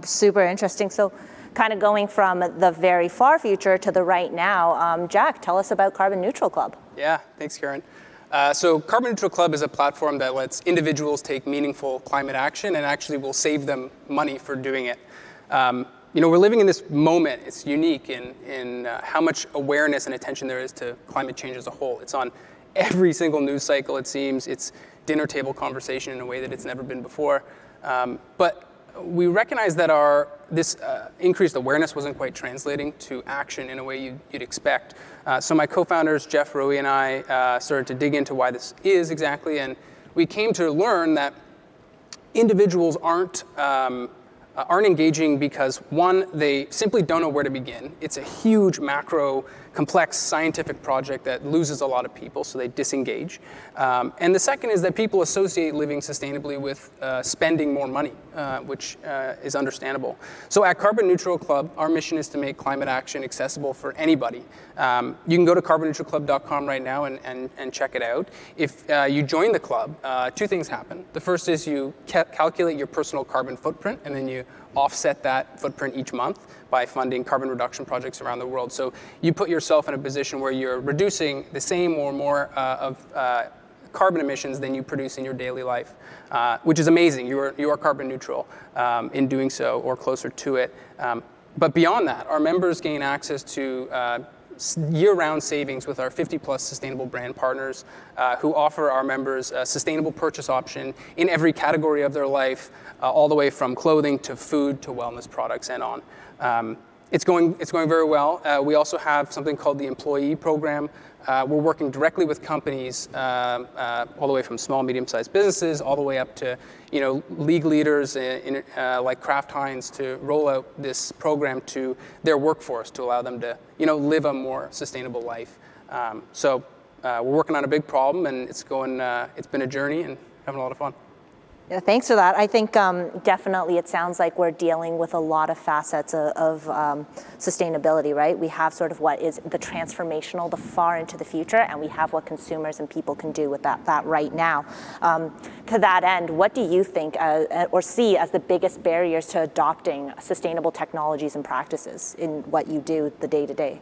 Super interesting. So kind of going from the very far future to the right now, Jack, tell us about Carbon Neutral Club. Yeah, thanks, Karen. So Carbon Neutral Club is a platform that lets individuals take meaningful climate action and actually will save them money for doing it. We're living in this moment. It's unique in how much awareness and attention there is to climate change as a whole. It's on every single news cycle, it seems. It's dinner table conversation in a way that it's never been before. But we recognize that this increased awareness wasn't quite translating to action in a way you'd expect. So my co-founders, Jeff, Rowie, and I started to dig into why this is exactly, and we came to learn that individuals aren't engaging because, one, they simply don't know where to begin. It's a huge, macro, complex scientific project that loses a lot of people, so they disengage. And the second is that people associate living sustainably with spending more money, which is understandable. So at Carbon Neutral Club, our mission is to make climate action accessible for anybody. You can go to carbonneutralclub.com right now and check it out. If you join the club, two things happen. The first is you calculate your personal carbon footprint, and then you offset that footprint each month by funding carbon reduction projects around the world. So you put yourself in a position where you're reducing the same or more of carbon emissions than you produce in your daily life, which is amazing. You are carbon neutral in doing so, or closer to it. But beyond that, our members gain access to year-round savings with our 50-plus sustainable brand partners who offer our members a sustainable purchase option in every category of their life, all the way from clothing to food to wellness products and on. It's going very well. We also have something called the Employee Program. We're working directly with companies, all the way from small, medium-sized businesses, all the way up to league leaders like Kraft Heinz, to roll out this program to their workforce to allow them to live a more sustainable life. So we're working on a big problem, and it's been a journey and having a lot of fun. Yeah, thanks for that. I think definitely it sounds like we're dealing with a lot of facets of sustainability, right? We have sort of what is the transformational, the far into the future, and we have what consumers and people can do with that right now. To that end, what do you think or see as the biggest barriers to adopting sustainable technologies and practices in what you do the day-to-day?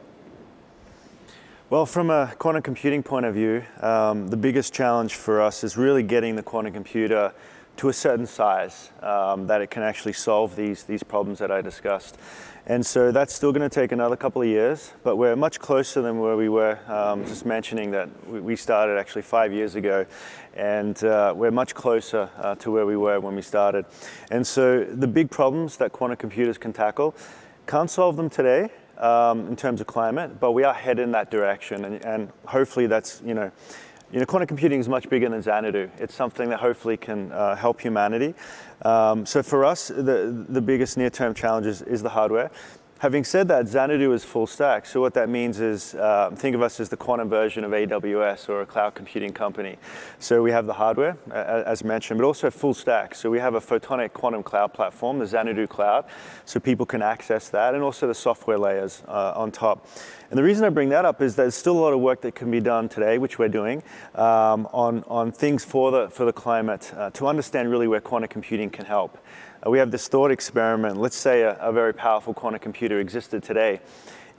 Well, from a quantum computing point of view, the biggest challenge for us is really getting the quantum computer to a certain size that it can actually solve these problems that I discussed. And so that's still going to take another couple of years, but we're much closer than where we were. Just mentioning that we started actually 5 years ago, and we're much closer to where we were when we started. And so the big problems that quantum computers can tackle, can't solve them today in terms of climate, but we are headed in that direction, and hopefully that's, quantum computing is much bigger than Xanadu. It's something that hopefully can help humanity. So for us, the biggest near-term challenge is the hardware. Having said that, Xanadu is full stack. So what that means is, think of us as the quantum version of AWS or a cloud computing company. So we have the hardware, as mentioned, but also full stack. So we have a photonic quantum cloud platform, the Xanadu Cloud, so people can access that, and also the software layers on top. And the reason I bring that up is there's still a lot of work that can be done today, which we're doing, on things for the climate, to understand really where quantum computing can help. We have this thought experiment. Let's say a very powerful quantum computer existed today.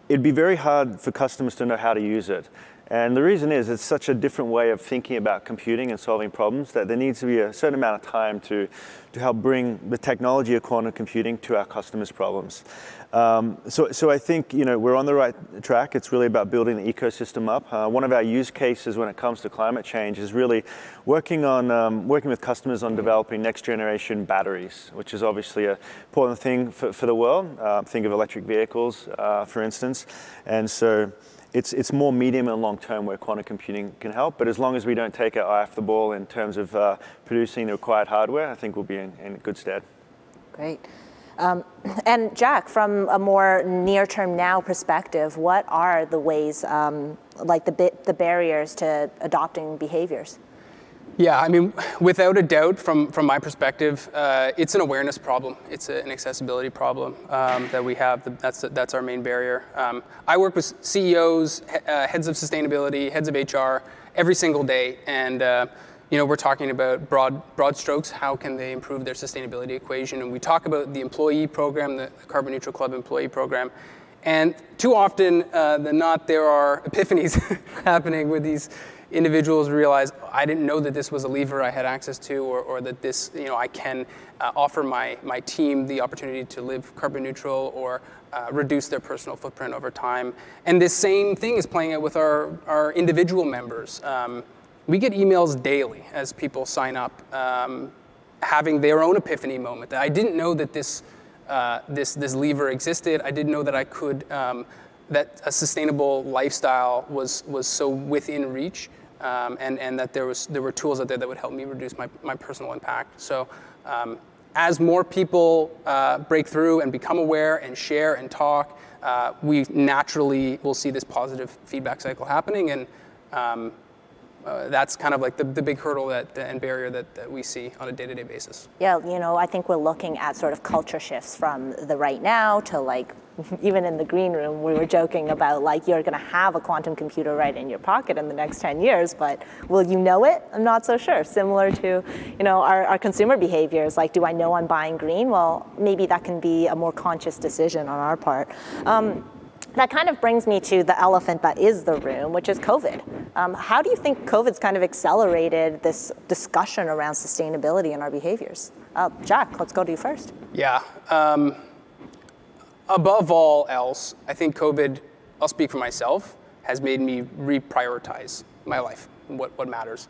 It'd be very hard for customers to know how to use it. And the reason is it's such a different way of thinking about computing and solving problems that there needs to be a certain amount of time to help bring the technology of quantum computing to our customers' problems. So I think we're on the right track. It's really about building the ecosystem up. One of our use cases when it comes to climate change is really working with customers on developing next generation batteries, which is obviously an important thing for the world. Think of electric vehicles, for instance. And so it's more medium and long term where quantum computing can help, but as long as we don't take our eye off the ball in terms of producing the required hardware, I think we'll be in good stead. Great. And Jack, from a more near-term now perspective, what are the ways, like the barriers to adopting behaviors? Yeah, I mean, without a doubt, from my perspective, it's an awareness problem. It's an accessibility problem that we have. That's our main barrier. I work with CEOs, heads of sustainability, heads of HR every single day, and we're talking about broad strokes. How can they improve their sustainability equation? And we talk about the employee program, the Carbon Neutral Club employee program. And too often than not, there are epiphanies happening with these individuals realize, I didn't know that this was a lever I had access to, or that this, I can offer my team the opportunity to live carbon neutral or reduce their personal footprint over time. And this same thing is playing out with our individual members. We get emails daily as people sign up, having their own epiphany moment. That I didn't know that this lever existed. I didn't know that I could, that a sustainable lifestyle was so within reach. And that there were tools out there that would help me reduce my personal impact. So as more people break through and become aware and share and talk, we naturally will see this positive feedback cycle happening. And that's kind of like the big hurdle and barrier that we see on a day-to-day basis. Yeah, I think we're looking at sort of culture shifts from the right now to like, even in the green room, we were joking about like, you're gonna have a quantum computer right in your pocket in the next 10 years, but will you know it? I'm not so sure. Similar to, our consumer behaviors, like, do I know I'm buying green? Well, maybe that can be a more conscious decision on our part. That kind of brings me to the elephant that is the room, which is COVID. How do you think COVID's kind of accelerated this discussion around sustainability and our behaviors? Jack, let's go to you first. Yeah. Above all else, I think COVID, I'll speak for myself, has made me reprioritize my life, what matters.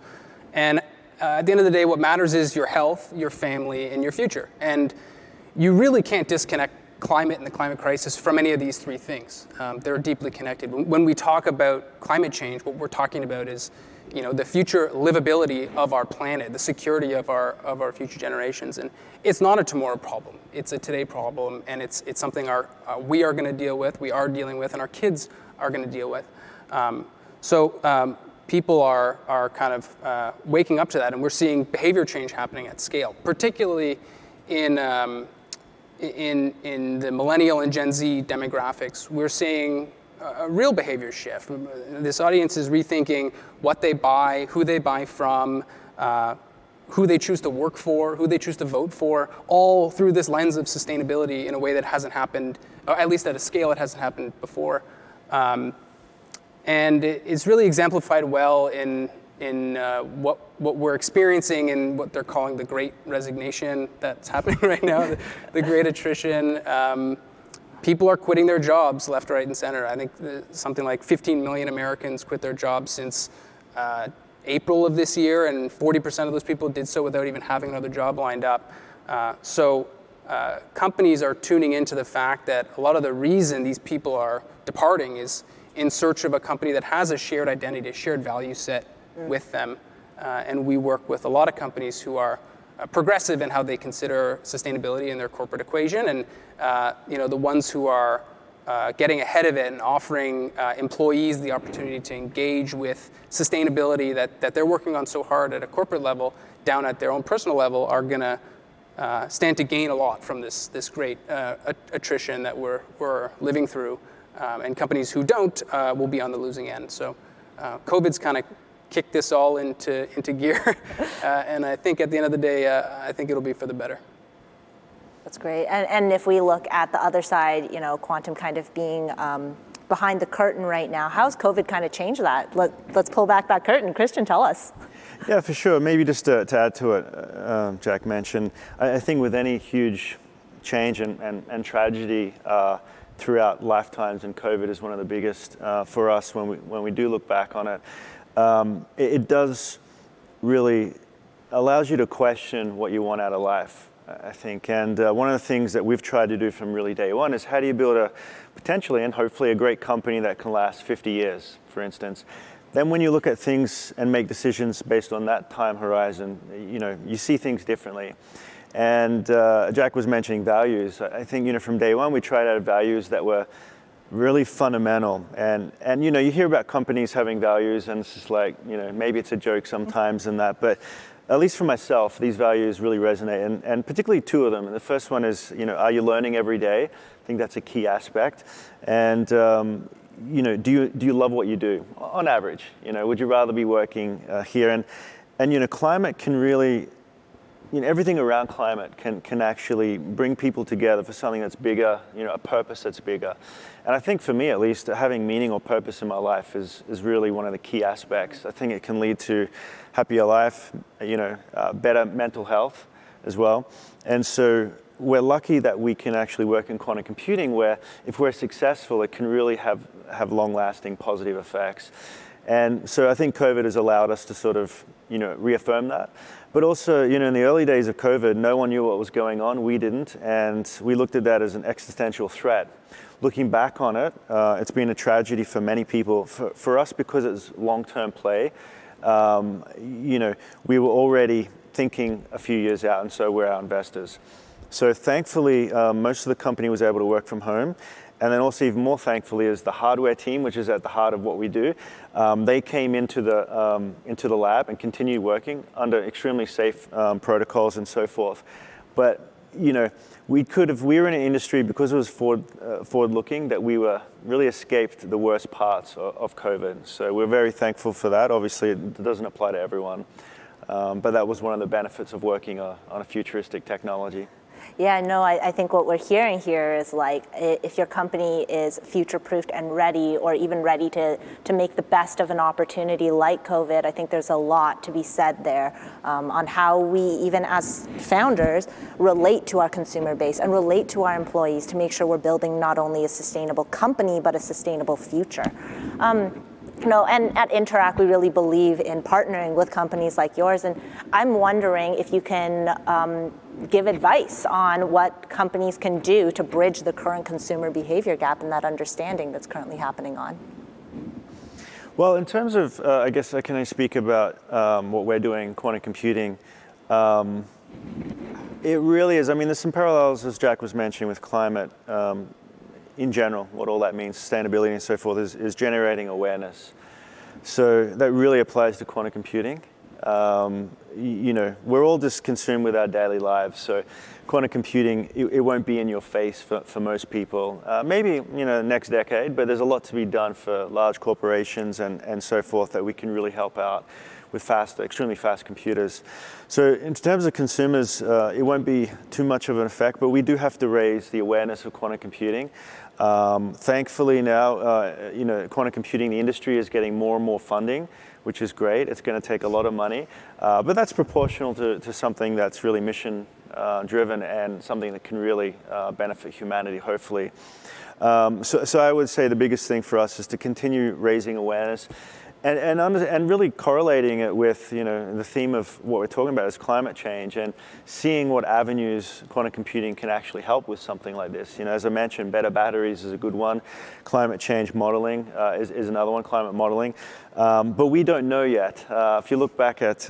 And at the end of the day, what matters is your health, your family, and your future. And you really can't disconnect climate and the climate crisis from any of these three things. They're deeply connected. When we talk about climate change, what we're talking about is, the future livability of our planet, the security of our future generations. And it's not a tomorrow problem. It's a today problem, and it's something we are going to deal with, we are dealing with, and our kids are going to deal with. So people are kind of waking up to that, and we're seeing behavior change happening at scale, particularly in the millennial and Gen Z demographics. We're seeing a real behavior shift. This audience is rethinking what they buy, who they buy from, who they choose to work for, who they choose to vote for, all through this lens of sustainability in a way that hasn't happened, or at least at a scale it hasn't happened before. And it's really exemplified well in what we're experiencing and what they're calling the Great Resignation that's happening right now, the Great Attrition. People are quitting their jobs left, right, and center. I think something like 15 million Americans quit their jobs since April of this year, and 40% of those people did so without even having another job lined up. So companies are tuning into the fact that a lot of the reason these people are departing is in search of a company that has a shared identity, a shared value set with them. And we work with a lot of companies who are progressive in how they consider sustainability in their corporate equation, and the ones who are getting ahead of it and offering employees the opportunity to engage with sustainability that they're working on so hard at a corporate level, down at their own personal level, are going to stand to gain a lot from this great attrition that we're living through. And companies who don't will be on the losing end. So COVID's kind of kicked this all into gear. And I think at the end of the day, I think it'll be for the better. That's great. And if we look at the other side, quantum kind of being behind the curtain right now, how's COVID kind of changed that? Let's pull back that curtain. Christian, tell us. Yeah, for sure. Maybe just to add to what Jack mentioned, I think with any huge change and tragedy throughout lifetimes, and COVID is one of the biggest for us when we do look back on it. It does really allows you to question what you want out of life, I think. And one of the things that we've tried to do from really day one is how do you build a potentially and hopefully a great company that can last 50 years, for instance. Then when you look at things and make decisions based on that time horizon, you see things differently. And Jack was mentioning values. I think, from day one, we tried out values that were really fundamental. And you hear about companies having values, and it's just like, maybe it's a joke sometimes and that, but at least for myself, these values really resonate, and particularly two of them. And the first one is, are you learning every day? I think that's a key aspect. And do you love what you do on average? Would you rather be working here? And climate can really, everything around climate can actually bring people together for something that's bigger, a purpose that's bigger. And I think for me at least, having meaning or purpose in my life is really one of the key aspects. I think it can lead to happier life, better mental health as well. And so we're lucky that we can actually work in quantum computing where if we're successful, it can really have long-lasting positive effects. And so I think COVID has allowed us to sort of, reaffirm that. But also, in the early days of COVID, no one knew what was going on. We didn't. And we looked at that as an existential threat. Looking back on it, it's been a tragedy for many people. For us, because it's long-term play, we were already thinking a few years out, and so were our investors. So thankfully, most of the company was able to work from home. And then also even more thankfully is the hardware team, which is at the heart of what we do. They came into the lab and continued working under extremely safe protocols and so forth. But we were in an industry because it was forward-looking that we were really escaped the worst parts of COVID. So we're very thankful for that. Obviously, it doesn't apply to everyone, but that was one of the benefits of working on a futuristic technology. Yeah, no, I think what we're hearing here is like, if your company is future-proofed and ready, or even ready to make the best of an opportunity like COVID, I think there's a lot to be said there on how we, even as founders, relate to our consumer base and relate to our employees to make sure we're building not only a sustainable company, but a sustainable future. And at Interact, we really believe in partnering with companies like yours. And I'm wondering if you can give advice on what companies can do to bridge the current consumer behavior gap and that understanding that's currently happening on. Well, in terms of, I guess, can I speak about what we're doing in quantum computing? It really is. I mean, there's some parallels, as Jack was mentioning, with climate. In general, what all that means, sustainability and so forth, is generating awareness. So that really applies to quantum computing. We're all just consumed with our daily lives. So quantum computing, it won't be in your face for most people. Maybe, next decade, but there's a lot to be done for large corporations and so forth that we can really help out with extremely fast computers. So in terms of consumers, it won't be too much of an effect, but we do have to raise the awareness of quantum computing. Thankfully now, quantum computing, the industry is getting more and more funding, which is great. It's going to take a lot of money, but that's proportional to something that's really mission driven and something that can really benefit humanity, hopefully. So I would say the biggest thing for us is to continue raising awareness and really correlating it with the theme of what we're talking about is climate change, and seeing what avenues quantum computing can actually help with something like this. As I mentioned, better batteries is a good one. Climate change modeling is another one. Climate modeling, but we don't know yet. If you look back at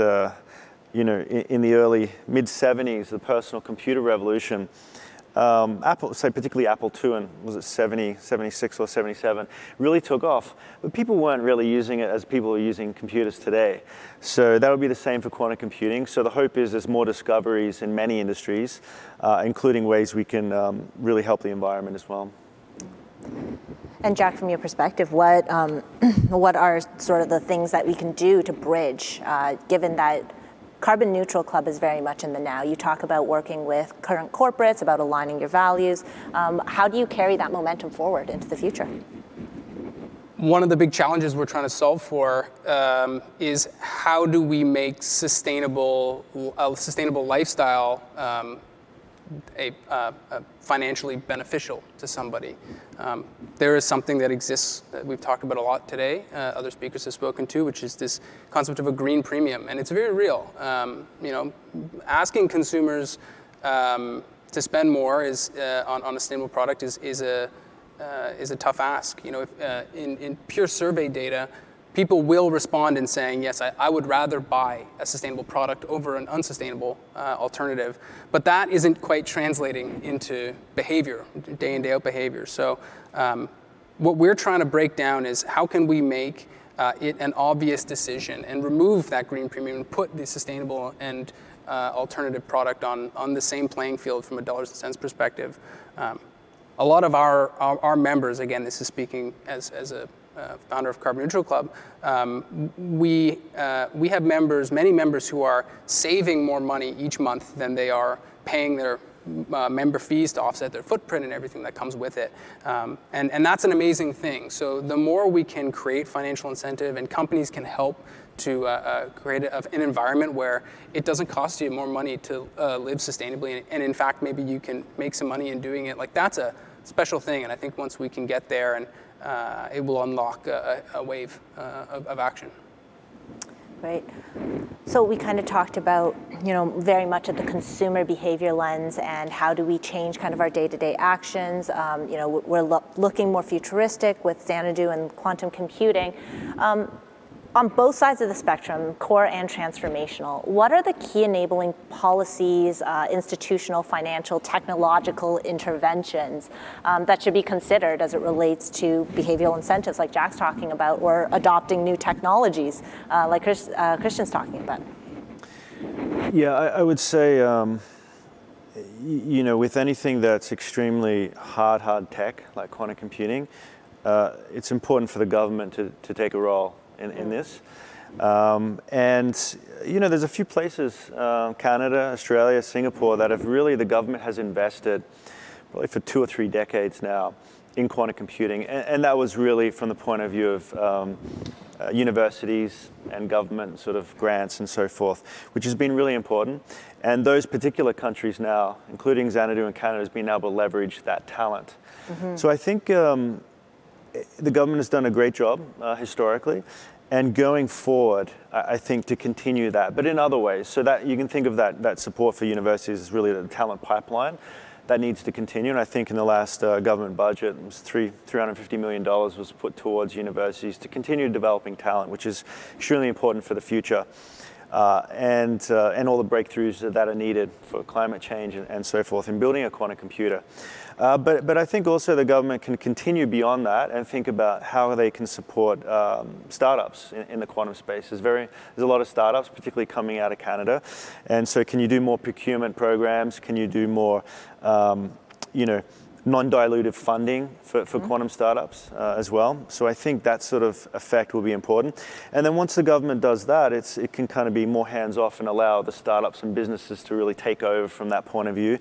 in the early mid-70s, the personal computer revolution. Apple, say particularly Apple II, and was it 76 or 77, really took off. But people weren't really using it as people are using computers today. So that would be the same for quantum computing. So the hope is there's more discoveries in many industries, including ways we can really help the environment as well. And Jack, from your perspective, what are sort of the things that we can do to bridge, given that Carbon Neutral Club is very much in the now? You talk about working with current corporates, about aligning your values. How do you carry that momentum forward into the future? One of the big challenges we're trying to solve for is how do we make a sustainable lifestyle financially beneficial to somebody. There is something that exists that we've talked about a lot today, other speakers have spoken to, which is this concept of a green premium, and it's very real. Asking consumers to spend more on a sustainable product is a tough ask. In pure survey data, people will respond in saying, yes, I would rather buy a sustainable product over an unsustainable alternative. But that isn't quite translating into behavior, day in, day out behavior. So what we're trying to break down is how can we make it an obvious decision and remove that green premium and put the sustainable and alternative product on the same playing field from a dollars and cents perspective. A lot of our members, again, this is speaking as a founder of Carbon Neutral Club, we have members, many members who are saving more money each month than they are paying their member fees to offset their footprint and everything that comes with it. And that's an amazing thing. So the more we can create financial incentive and companies can help to create an environment where it doesn't cost you more money to live sustainably, and in fact, maybe you can make some money in doing it. Like, that's a special thing, and I think once we can get there, and it will unlock a wave of action. Right. So we kind of talked about, very much at the consumer behavior lens, and how do we change kind of our day-to-day actions. We're looking more futuristic with Xanadu and quantum computing. On both sides of the spectrum, core and transformational, what are the key enabling policies, institutional, financial, technological interventions that should be considered as it relates to behavioral incentives like Jack's talking about, or adopting new technologies like Christian's talking about? Yeah, I would say, with anything that's extremely hard tech, like quantum computing, it's important for the government to take a role in this. There's a few places, Canada, Australia, Singapore, that have really, the government has invested probably for 2 or 3 decades now in quantum computing. And that was really from the point of view of universities and government sort of grants and so forth, which has been really important. And those particular countries now, including Xanadu and Canada, has been able to leverage that talent. Mm-hmm. So I think the government has done a great job historically, and going forward, I think to continue that, but in other ways, so that you can think of that support for universities as really the talent pipeline that needs to continue. And I think in the last government budget, it was $350 million was put towards universities to continue developing talent, which is extremely important for the future. And all the breakthroughs that are needed for climate change and so forth in building a quantum computer. But I think also the government can continue beyond that and think about how they can support startups in the quantum space. There's a lot of startups, particularly coming out of Canada. And so can you do more procurement programs? Can you do more, non-dilutive funding for quantum startups as well? So I think that sort of effect will be important. And then once the government does that, it can kind of be more hands-off and allow the startups and businesses to really take over from that point of view.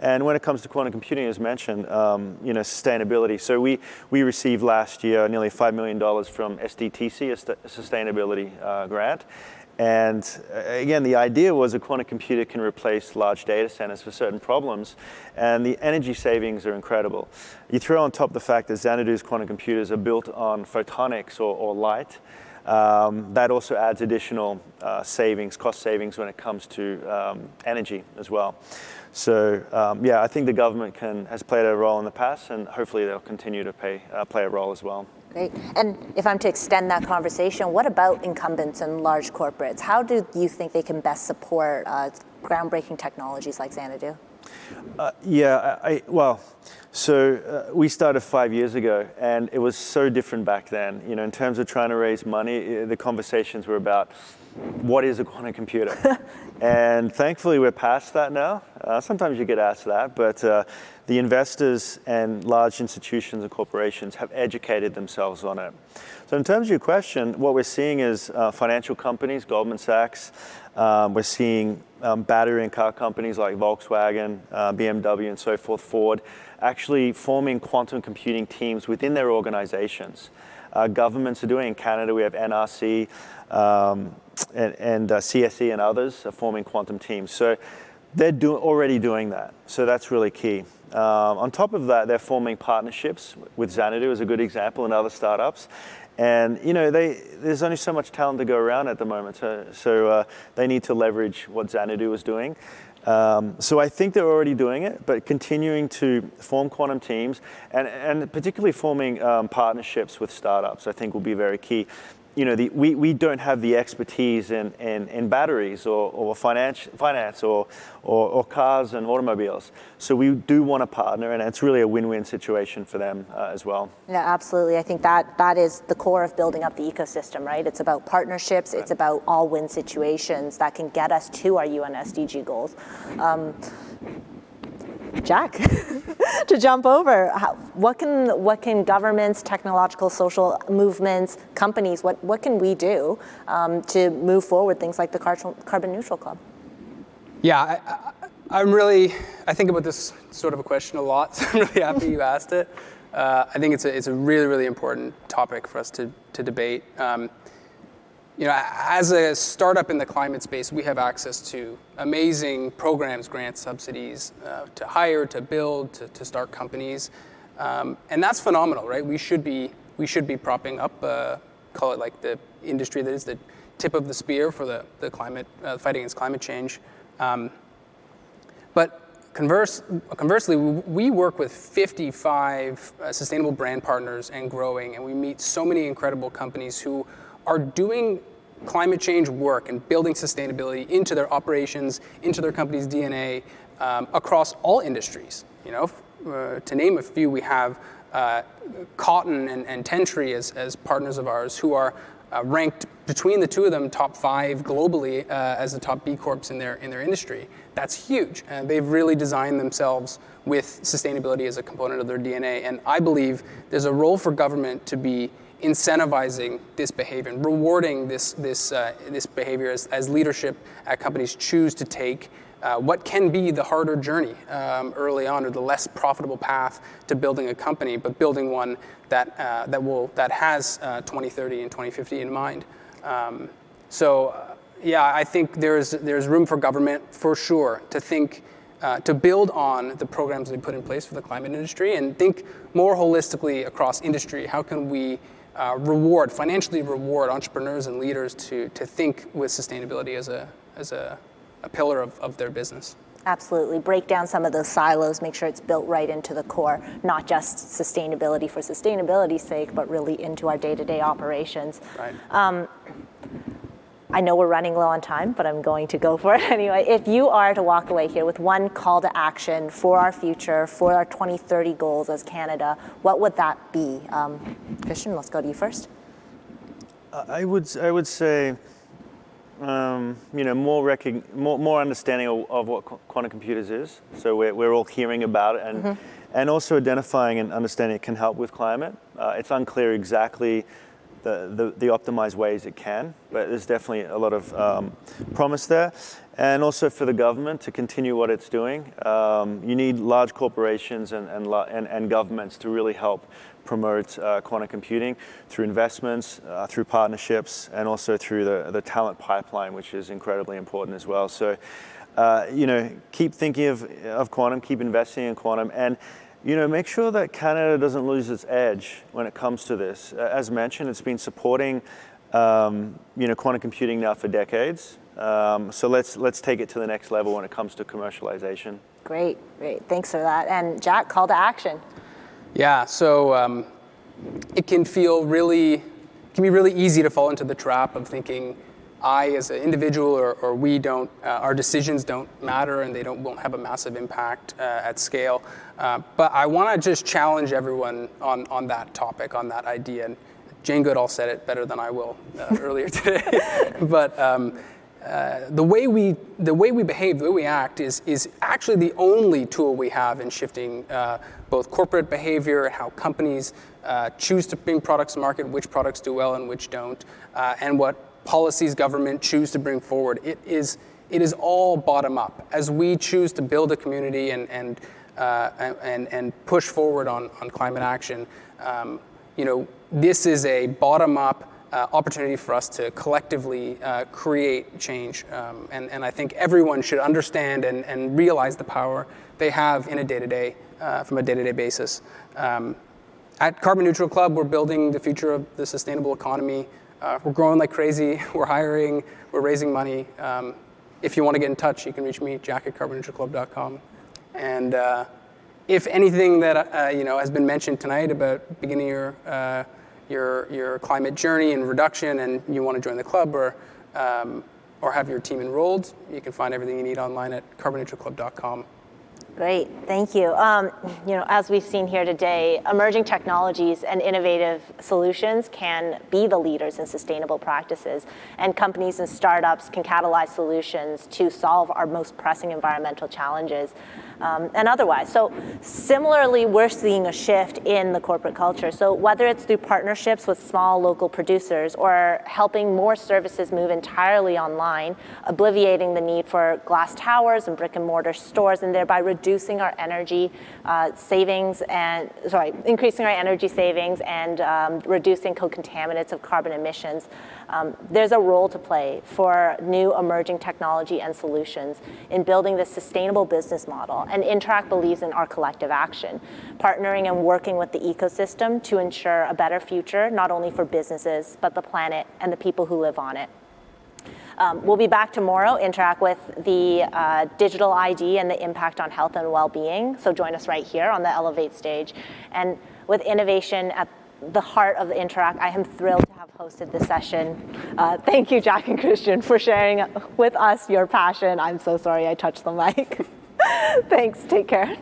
And when it comes to quantum computing, as mentioned, sustainability. So we received last year nearly $5 million from SDTC, a sustainability grant. And again, the idea was a quantum computer can replace large data centers for certain problems, and the energy savings are incredible. You throw on top the fact that Xanadu's quantum computers are built on photonics or light. That also adds additional cost savings when it comes to energy as well. So I think the government has played a role in the past, and hopefully they'll continue to play a role as well. Great. And if I'm to extend that conversation, what about incumbents and large corporates? How do you think they can best support groundbreaking technologies like Xanadu? We started 5 years ago, and it was so different back then. In terms of trying to raise money, the conversations were about what is a quantum computer? And thankfully, we're past that now. Sometimes you get asked that, but the investors and large institutions and corporations have educated themselves on it. So in terms of your question, what we're seeing is financial companies, Goldman Sachs. We're seeing battery and car companies like Volkswagen, BMW, and so forth, Ford, actually forming quantum computing teams within their organizations. Governments are doing. In Canada, we have NRC and CSE and others are forming quantum teams. So they're already doing that. So that's really key. On top of that, they're forming partnerships with Xanadu as a good example, and other startups. And there's only so much talent to go around at the moment, so they need to leverage what Xanadu is doing. So I think they're already doing it, but continuing to form quantum teams and particularly forming partnerships with startups, I think will be very key. We don't have the expertise in batteries or finance or cars and automobiles. So we do want to partner, and it's really a win-win situation for them as well. Yeah, absolutely. I think that is the core of building up the ecosystem, right? It's about partnerships. Right. It's about all-win situations that can get us to our UN SDG goals. Jack, to jump over, what can governments, technological, social movements, companies, what can we do to move forward things like the Carbon Neutral Club? Yeah, I think about this sort of a question a lot, so I'm really happy you asked it. I think it's a really, really important topic for us to debate. As a startup in the climate space, we have access to amazing programs, grants, subsidies to hire, to build, to start companies, and that's phenomenal, right? We should be propping up, call it like the industry that is the tip of the spear for the climate fighting against climate change. But conversely, we work with 55 sustainable brand partners and growing, and we meet so many incredible companies who are doing climate change work and building sustainability into their operations, into their company's DNA, across all industries. To name a few, we have Cotton and Tentry as partners of ours who are ranked between the two of them top 5 globally as the top B Corps in their industry. That's huge. And they've really designed themselves with sustainability as a component of their DNA. And I believe there's a role for government to be incentivizing this behavior and rewarding this behavior as leadership at companies choose to take what can be the harder journey early on, or the less profitable path to building a company, but building one that has 2030 and 2050 in mind. I think there's room for government for sure to think to build on the programs they put in place for the climate industry and think more holistically across industry. How can we financially reward entrepreneurs and leaders to think with sustainability as a pillar of their business? Absolutely. Break down some of those silos, make sure it's built right into the core, not just sustainability for sustainability's sake, but really into our day-to-day operations. Right. I know we're running low on time, but I'm going to go for it anyway. If you are to walk away here with one call to action for our future, for our 2030 goals as Canada, what would that be? Christian, let's go to you first. I would say, more understanding of what quantum computers is. So we're all hearing about it, and also identifying and understanding it can help with climate. It's unclear exactly the optimized ways it can, but there's definitely a lot of promise there. And also for the government to continue what it's doing. You need large corporations and governments to really help promote quantum computing through investments, through partnerships, and also through the talent pipeline, which is incredibly important as well. So, keep thinking of quantum, keep investing in quantum, and make sure that Canada doesn't lose its edge when it comes to this. As mentioned, it's been supporting quantum computing now for decades. So let's take it to the next level when it comes to commercialization. Great. Thanks for that. And Jack, call to action. Yeah, so it can be really easy to fall into the trap of thinking I as an individual or we don't, our decisions don't matter and they won't have a massive impact at scale. But I want to just challenge everyone on that topic, on that idea. And Jane Goodall said it better than I will earlier today. But the way we behave, the way we act is actually the only tool we have in shifting both corporate behavior, how companies choose to bring products to market, which products do well and which don't, and what policies government choose to bring forward. It is all bottom up. As we choose to build a community and push forward on climate action, this is a bottom up opportunity for us to collectively create change. And I think everyone should understand and realize the power they have in a day-to-day, from a day-to-day basis. At Carbon Neutral Club, we're building the future of the sustainable economy. We're growing like crazy. We're hiring. We're raising money. If you want to get in touch, you can reach me, jack@carbonneutralclub.com. And if anything that has been mentioned tonight about beginning your climate journey and reduction, and you want to join the club or have your team enrolled, you can find everything you need online at carbonneutralclub.com. Great, thank you. As we've seen here today, emerging technologies and innovative solutions can be the leaders in sustainable practices, and companies and startups can catalyze solutions to solve our most pressing environmental challenges. And otherwise. So similarly, we're seeing a shift in the corporate culture. So whether it's through partnerships with small local producers or helping more services move entirely online, obviating the need for glass towers and brick and mortar stores, and thereby increasing our energy savings and reducing co-contaminants of carbon emissions. There's a role to play for new emerging technology and solutions in building this sustainable business model. And Interact believes in our collective action, partnering and working with the ecosystem to ensure a better future, not only for businesses, but the planet and the people who live on it. We'll be back tomorrow, Interact with the digital ID and the impact on health and well-being. So join us right here on the Elevate stage. And with innovation at the heart of the Interact, I am thrilled to have hosted this session. Thank you, Jack and Christian, for sharing with us your passion. I'm so sorry I touched the mic. Thanks, take care.